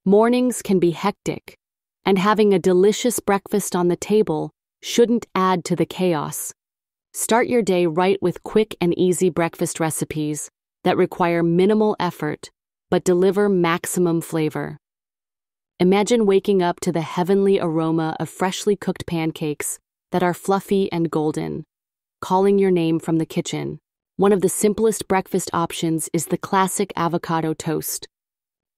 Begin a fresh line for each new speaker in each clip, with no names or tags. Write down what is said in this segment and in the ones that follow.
Mornings can be hectic, and having a delicious breakfast on the table shouldn't add to the chaos. Start your day right with quick and easy breakfast recipes that require minimal effort but deliver maximum flavor. Imagine waking up to the heavenly aroma of freshly cooked pancakes that are fluffy and golden, calling your name from the kitchen. One of the simplest breakfast options is the classic avocado toast.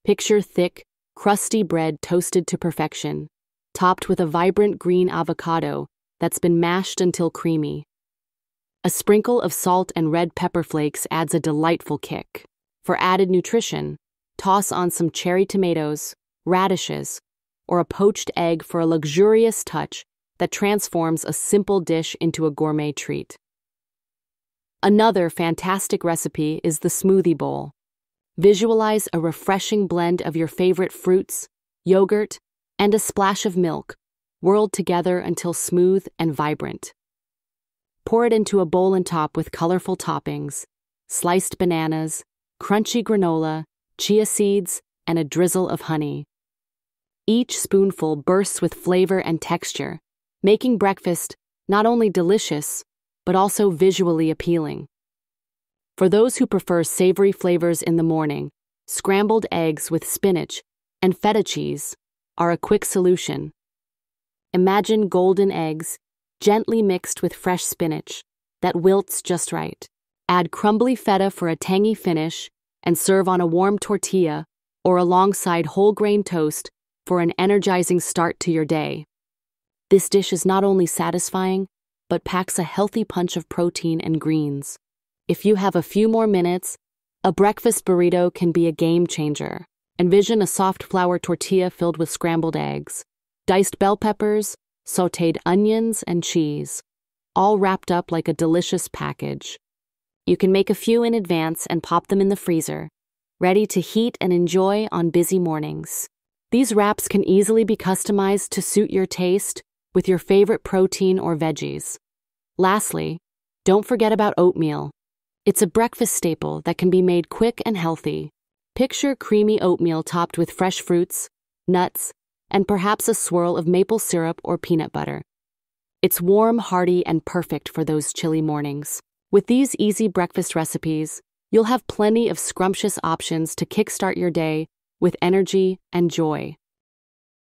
Picture thick, crusty bread toasted to perfection, topped with a vibrant green avocado that's been mashed until creamy. A sprinkle of salt and red pepper flakes adds a delightful kick. For added nutrition, toss on some cherry tomatoes, radishes, or a poached egg for a luxurious touch that transforms a simple dish into a gourmet treat. Another fantastic recipe is the smoothie bowl. Visualize a refreshing blend of your favorite fruits, yogurt, and a splash of milk, whirled together until smooth and vibrant. Pour it into a bowl and top with colorful toppings, sliced bananas, crunchy granola, chia seeds, and a drizzle of honey. Each spoonful bursts with flavor and texture, making breakfast not only delicious, but also visually appealing. For those who prefer savory flavors in the morning, scrambled eggs with spinach and feta cheese are a quick solution. Imagine golden eggs, gently mixed with fresh spinach, that wilts just right. Add crumbly feta for a tangy finish, and serve on a warm tortilla or alongside whole grain toast for an energizing start to your day. This dish is not only satisfying, but packs a healthy punch of protein and greens. If you have a few more minutes, a breakfast burrito can be a game changer. Envision a soft flour tortilla filled with scrambled eggs, diced bell peppers, sautéed onions, and cheese, all wrapped up like a delicious package. You can make a few in advance and pop them in the freezer, ready to heat and enjoy on busy mornings. These wraps can easily be customized to suit your taste with your favorite protein or veggies. Lastly, don't forget about oatmeal. It's a breakfast staple that can be made quick and healthy. Picture creamy oatmeal topped with fresh fruits, nuts, and perhaps a swirl of maple syrup or peanut butter. It's warm, hearty, and perfect for those chilly mornings. With these easy breakfast recipes, you'll have plenty of scrumptious options to kickstart your day with energy and joy.